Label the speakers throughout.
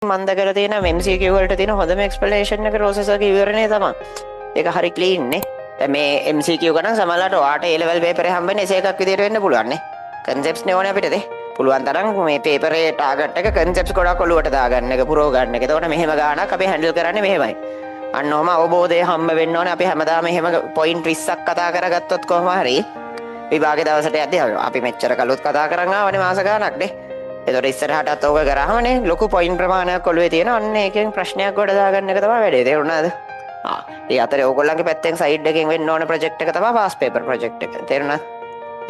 Speaker 1: මම දැකලා තියෙන MCQ වලට තියෙන හොඳම එක්ස්ප්ලනේෂන් එක රෝසස් එකේ විවරණය තමයි. ඒක හරි ක්ලීන් නේ. දැන් මේ MCQ ගණන් සමහරවිට ඔයාට A level paper එක හම්බෙන්නේ එසේ එකක් විදියට වෙන්න පුළුවන් නේ. concepts නේ ඕනේ අපිට පුළුවන් තරම් මේ paper එකේ target එක concepts ගොඩක් ඔලුවට දාගන්න එක පුරව ගන්න එක. එතකොට මෙහෙම ගානක් අපි handle කරන්නේ මෙහෙමයි. අන්න ඔහම අවබෝධය හම්බ වෙන්න ඕනේ. අපි හැමදාම එහෙම point 20ක් කතා කරගත්තොත් කොහොම හරි විභාගේ දවසට යද්දී අපි මෙච්චර කලොත් කතා කරන් ආවනේ මාස ගානක් නේ. එතකොට ඉස්සරහටත් ඕක කරාමනේ ලොකු පොයින්ට් ප්‍රමාණයක් ඔළුවේ තියෙන අන්න ඒකෙන් ප්‍රශ්නයක් ගොඩ දාගන්න එක තමයි වැඩේ. තේරුණාද? ඒ අතරේ ඕගොල්ලන්ගේ පැත්තෙන් සයිඩ් එකෙන් වෙන්න ඕන ප්‍රොජෙක්ට් එක තමයි පාස් පේපර් ප්‍රොජෙක්ට් එක. තේරුණාද?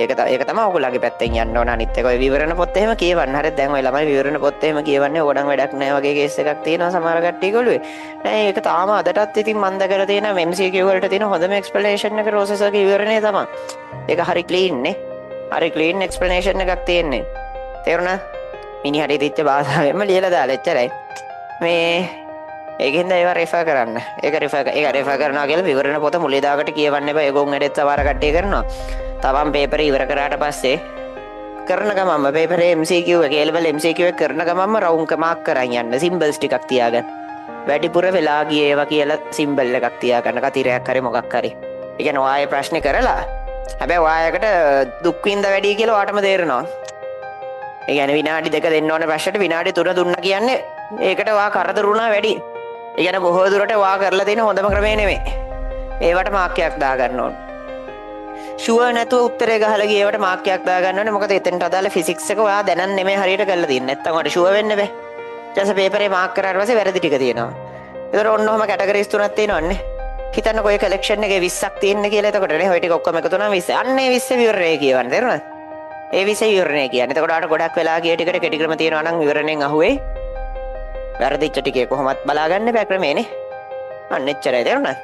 Speaker 1: ඒක තමයි ඕගොල්ලන්ගේ පැත්තෙන් යන්න ඕන. අනිත් එක ඔය විවරණ පොත් එහෙම කියවන්න. හරිද? දැන් ඔය ළමයි විවරණ පොත් එහෙම කියවන්නේ ඕඩම් වැඩක් නැහැ වගේ කේස් එකක් තියෙනවා සමහර කට්ටිය ගොළුවේ. නෑ ඒක තාම අදටත් ඉතින් මම දැකලා තියෙන MCQ වලට තියෙන හොඳම එක්ස්ප්ලනේෂන් එක රෝසස් එකේ විවරණය තමයි. ඒක හරි ක්ලීන් නේ. හරි ක්ලීන් එක්ස්ප්ලනේෂන් එකක් තියෙන්නේ. තේරුණාද? මිනිහට ඉතිච්ච භාෂාවෙන්ම ලියලා දාලා එච්චරයි. මේ ඒකෙන්ද ඒවා රෙෆර් කරන්න. ඒක රෙෆර් කරනවා කියලා විවරණ පොත මුලින් දාකට කියවන්න එපා. ඒගොන් වැඩෙත් සමහර කට්ටිය කරනවා. තවම් පේපර් ඉවර කරාට පස්සේ කරන ගමන්ම පේපර් MCQ එක A-level MCQ එක කරන ගමන්ම රවුම් මාක් කරන් යන්න. සිම්බල්ස් ටිකක් තියාගන්න. වැඩිපුර වෙලා ගියේ ඒවා කියලා සිම්බල් එකක් තියාගන්න. කතිරයක් හරි මොකක් හරි. ඒ කියන්නේ ඔයාගේ ප්‍රශ්නේ කරලා හැබැයි ඔයායකට දුක් විඳ වැඩි කියලා ඔයාටම තේරෙනවා. ඒ කියන්නේ විනාඩි 2 දෙන්න ඕන ප්‍රශ්නෙට විනාඩි 3 දුන්නා කියන්නේ ඒකට වා කරදරුණා වැඩි. ඒ කියන්නේ බොහෝ දුරට වා කරලා තියෙන හොඳම ක්‍රමය නෙමෙයි. ඒවට මාක්කයක් දාගන්න ඕන. ෂුවර් නැතුව උත්තරේ ගහලා ගියවට මාක්කයක් දාගන්න ඕනේ. මොකද එතෙන්ට අදාළ ෆිසික්ස් එක ඔයා දැනන් නෙමෙයි හරියට කරලා තියෙන්නේ. නැත්තම් ඔයාලට ෂුවර් වෙන්න බෑ. ඊට පස්සේ පේපරේ මාක් කරාට පස්සේ වැරදි ටික තියෙනවා. ඒතර ඔන්න ඔහම කැටගරිස් තුනක් තියෙනවන්නේ. හිතන්නකො ඔය කලෙක්ෂන් එකේ 20ක් තියෙන්නේ කියලා. එතකොට නේ ඔය ටික ඔක්කොම එකතු වුණාම 20. අන්න ඒ 20 විවරණය කියවන්න. තේරුණාද? ඒ විෂය විවරණය කියන්නේ. එතකොට ආට ගොඩක් වෙලා ගිය ටිකට කෙටි ක්‍රම තියෙනවා නම් විවරණයෙන් අහුවේ. වැරදිච්ච ටිකේ කොහොමත් බලාගන්න බෑ ක්‍රමේනේ. අන්න එච්චරයි. තේරුණාද?